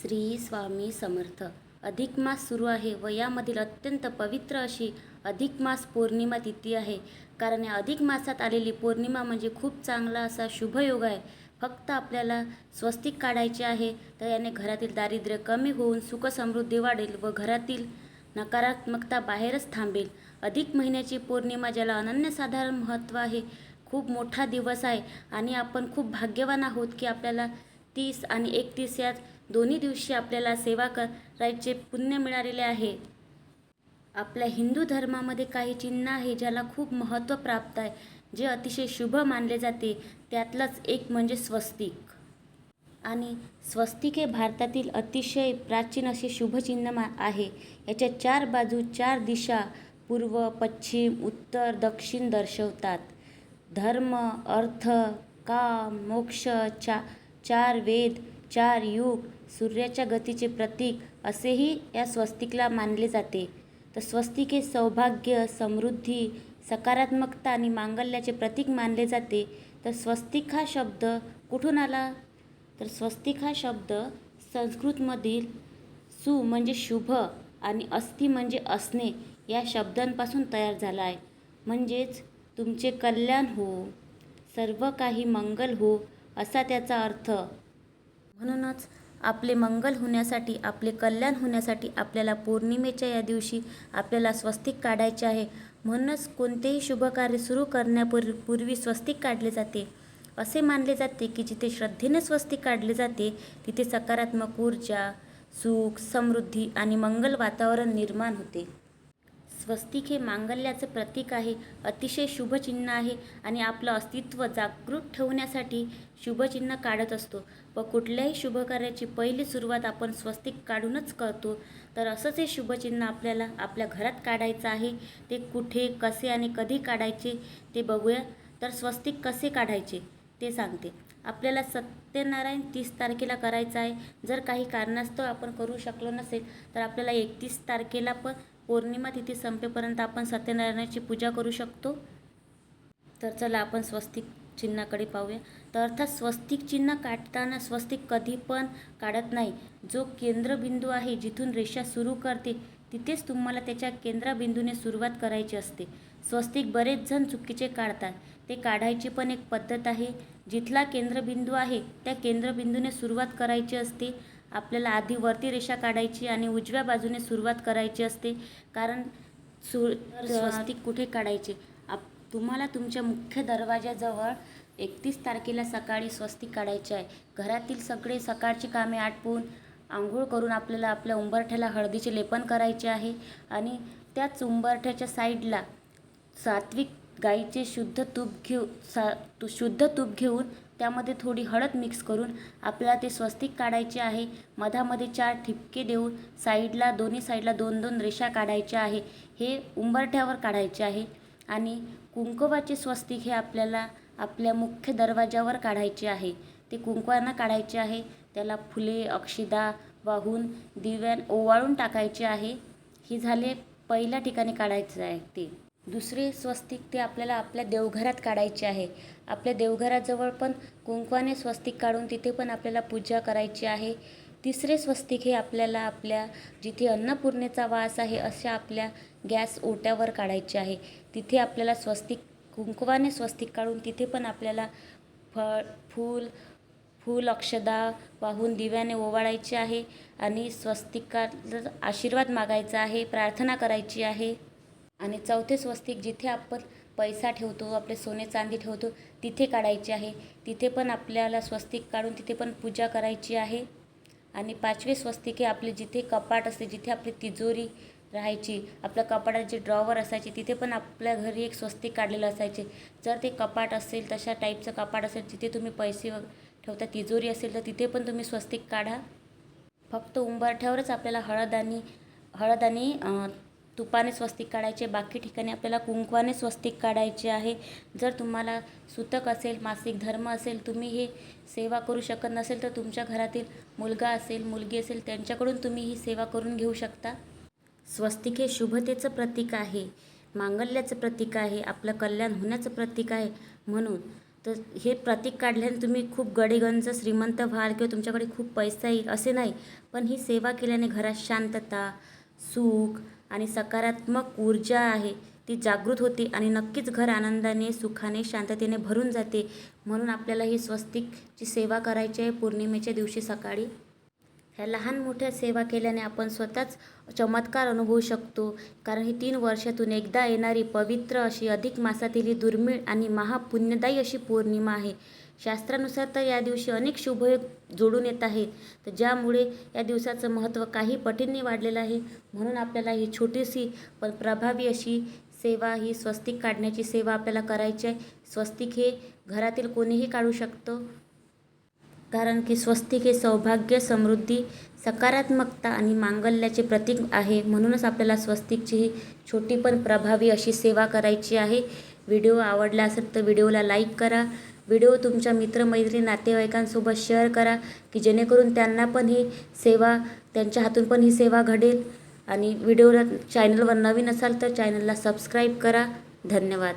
श्री स्वामी समर्थ. अधिक मास सुरू आहे व यामधील अत्यंत पवित्र अशी अधिक मास पौर्णिमा तिथी आहे. कारण या अधिक मासात आलेली पौर्णिमा म्हणजे खूप चांगला असा शुभयोग आहे. फक्त आपल्याला स्वस्तिक काढायचे आहे, तर याने घरातील दारिद्र्य कमी होऊन सुख समृद्धी वाढेल व घरातील नकारात्मकता बाहेरच थांबेल. अधिक महिन्याची पौर्णिमा ज्याला अनन्यसाधारण महत्त्व आहे, खूप मोठा दिवस आहे आणि आपण खूप भाग्यवान आहोत की आपल्याला 30 आणि 31 या दोन्ही दिवशी आपल्याला सेवा करायचे पुण्य मिळालेले आहे. आपल्या हिंदू धर्मामध्ये काही चिन्ह आहे ज्याला खूप महत्त्व प्राप्त आहे, जे अतिशय शुभ मानले जाते. त्यातलंच एक म्हणजे स्वस्तिक. आणि स्वस्तिक हे भारतातील अतिशय प्राचीन असे शुभचिन्ह आहे. याच्या 4 बाजू 4 दिशा पूर्व, पश्चिम, उत्तर, दक्षिण दर्शवतात. धर्म, अर्थ, काम, मोक्ष, 4 वेद, 4 युग, सूर्याच्या गतीचे प्रतीक असेही या स्वस्तिकला मानले जाते. तर स्वस्तिक हे सौभाग्य, समृद्धी, सकारात्मकता आणि मांगल्याचे प्रतीक मानले जाते. तर स्वस्तिक हा शब्द कुठून आला? तर स्वस्तिक हा शब्द संस्कृतमधील सु म्हणजे शुभ आणि अस्ति म्हणजे असणे या शब्दांपासून तयार झाला आहे. म्हणजेच तुमचे कल्याण हो, सर्व काही मंगल हो असा त्याचा अर्थ. म्हणूनच आपले मंगल होण्यासाठी, आपले कल्याण होण्यासाठी आपल्याला पौर्णिमेच्या या दिवशी आपल्याला स्वस्तिक काढायचे आहे. म्हणूनच कोणतेही शुभ कार्य सुरू करण्यापूर्वी स्वस्तिक काढले जाते. असे मानले जाते की जिथे श्रद्धेने स्वस्तिक काढले जाते तिथे सकारात्मक ऊर्जा, सुख, समृद्धी आणि मंगल वातावरण निर्माण होते. स्वस्तिक हे मांगल्याचे प्रतीक आहे, अतिशय शुभचिन्ह आहे आणि आपलं अस्तित्व जागृत ठेवण्यासाठी शुभचिन्ह काढत असतो. व कुठल्याही शुभकार्याची पहिली सुरुवात आपण स्वस्तिक काढूनच करतो. तर असंच हे शुभचिन्ह आपल्याला आपल्या घरात काढायचं आहे. ते कुठे, कसे आणि कधी काढायचे ते बघूया. तर स्वस्तिक कसे काढायचे ते सांगते. आपल्याला सत्यनारायण 30 तारखेला करायचं आहे. जर काही कारणास्तव आपण करू शकलो नसेल तर आपल्याला 31 तारखेला पण पौर्णिमा तिथी संपेपर्यंत आपण सत्यनारायणाची पूजा करू शकतो. तर चला आपण स्वस्तिक चिन्हाकडे पाहूया. तर अर्थात स्वस्तिक चिन्ह काढताना स्वस्तिक कधी पण काढत नाही. जो केंद्रबिंदू आहे, जिथून रेषा सुरू करते तिथेच तुम्हाला त्याच्या केंद्रबिंदूने सुरुवात करायची असते. स्वस्तिक बरेच जण चुकीचे काढतात. ते काढायची पण एक पद्धत आहे. जिथला केंद्रबिंदू आहे त्या केंद्रबिंदूने सुरुवात करायची असते. आपल्याला आधी वरती रेषा काढायची आणि उजव्या बाजूने सुरुवात करायची असते. कारण स्वस्तिक कुठे काढायचे? तुम्हाला तुमच्या मुख्य दरवाजाजवळ 31 तारखेला सकाळी स्वस्तिक काढायचे आहे. घरातील सगळे सकाळची कामे आटपून आंघोळ करून आपल्याला आपल्या उंबरठ्याला हळदीचे लेपन करायचे आहे आणि त्याच उंबरठ्याच्या साईडला सात्विक गाईचे शुद्ध तूप घेऊन त्यामध्ये थोडी हळद मिक्स करून आपल्याला ते स्वस्तिक काढायचे आहे. मधामध्ये 4 ठिपके देऊन साईडला, दोन्ही साईडला 2-2 रेषा काढायच्या आहे. हे उंबरठ्यावर काढायचे आहे. आणि कुंकवाचे स्वस्तिक हे आपल्याला आपल्या मुख्य दरवाजावर काढायचे आहे. ते कुंकवानं काढायचे आहे. त्याला फुले, अक्षदा वाहून दिव्यान ओवाळून टाकायचे आहे. हे झाले पहिल्या ठिकाणी काढायचे आहे ते. दुसरे स्वस्तिक ते आपल्याला आपल्या देवघरात काढायचे आहे. आपल्या देवघराजवळ पण कुंकवाने स्वस्तिक काढून तिथे पण आपल्याला पूजा करायची आहे. तिसरे स्वस्तिक हे आपल्याला आपल्या जिथे अन्नपूर्णेचा वास आहे अशा आपल्या गॅस ओट्यावर काढायचे आहे. तिथे आपल्याला स्वस्तिक कुंकवाने स्वस्तिक काढून तिथे पण आपल्याला फूल अक्षदा वाहून दिव्याने ओवाळायचे आहे आणि स्वस्तिकाचा आशीर्वाद मागायचा आहे, प्रार्थना करायची आहे. आणि चौथे स्वस्तिक जिथे आपण पैसा ठेवतो, आपले सोने चांदी ठेवतो तिथे काढायचे आहे. तिथे पण आपल्याला स्वस्तिक काढून तिथे पण पूजा करायची आहे. आणि 5वे स्वस्तिक हे आपले जिथे कपाट असते, जिथे आपली तिजोरी राहायची, आपल्या कपाटात जे ड्रॉवर असायचे तिथे पण आपल्या घरी एक स्वस्तिक काढलेलं असायचे. जर ते कपाट असेल, तशा टाईपचं कपाट असेल जिथे तुम्ही पैसे ठेवता, तिजोरी असेल तर तिथे पण तुम्ही स्वस्तिक काढा. फक्त उंबरठ्यावरच आपल्याला हळद आणि तुपाने स्वस्तिक काढायचे. बाकी ठिकाणी आपल्याला कुंकवाने स्वस्तिक काढायचे आहे. जर तुम्हाला सुतक असेल, मासिक धर्म असेल, तुम्ही हे सेवा करू शकत नसेल तर तुमच्या घरातील मुलगा असेल, मुलगी असेल त्यांच्याकडून तुम्ही ही सेवा करून घेऊ शकता. स्वस्तिक हे शुभतेचं प्रतीक आहे, मांगल्याचं प्रतीक आहे, आपलं कल्याण होण्याचं प्रतीक आहे. म्हणून तर हे प्रतीक काढल्याने तुम्ही खूप गडेगंज श्रीमंत व्हाल किंवा तुमच्याकडे खूप पैसा येईल असे नाही, पण ही सेवा केल्याने घरात शांतता, सुख आणि सकारात्मक ऊर्जा आहे ती जागृत होते आणि नक्कीच घर आनंदाने, सुखाने, शांततेने भरून जाते. म्हणून आपल्याला ही स्वस्तिकची सेवा करायची आहे पौर्णिमेच्या दिवशी सकाळी. ह्या लहान मोठ्या सेवा केल्याने आपण स्वतःच चमत्कार अनुभवू शकतो. कारण ही 3 वर्षातून एकदा येणारी पवित्र अशी अधिक मासातील ही दुर्मिळ आणि महापुण्यदायी अशी पौर्णिमा आहे. शास्त्रानुसार तर या दिवशी अनेक शुभयोग जोडून येत आहेत, तर ज्यामुळे या दिवसाचं महत्त्व काही पटींनी वाढलेलं आहे. म्हणून आपल्याला ही छोटीशी पण प्रभावी अशी सेवा, ही स्वस्तिक काढण्याची सेवा आपल्याला करायची आहे. स्वस्तिक हे घरातील कोणीही काढू शकतं, कारण की स्वस्तिक हे सौभाग्य, समृद्धी, सकारात्मकता आणि मांगल्याचे प्रतीक आहे. म्हणूनच आपल्याला स्वस्तिकची ही छोटी पण प्रभावी अशी सेवा करायची आहे. व्हिडिओ आवडला असेल तर व्हिडिओला लाईक करा. व्हिडिओ तुमच्या मित्रमैत्रिणी, नातेवाईकांसोबत शेअर करा, की जेणेकरून त्यांना पण ही सेवा, त्यांच्या हातून पण ही सेवा घडेल. आणि चॅनलवर नवीन असाल तर चॅनलला सबस्क्राईब करा. धन्यवाद.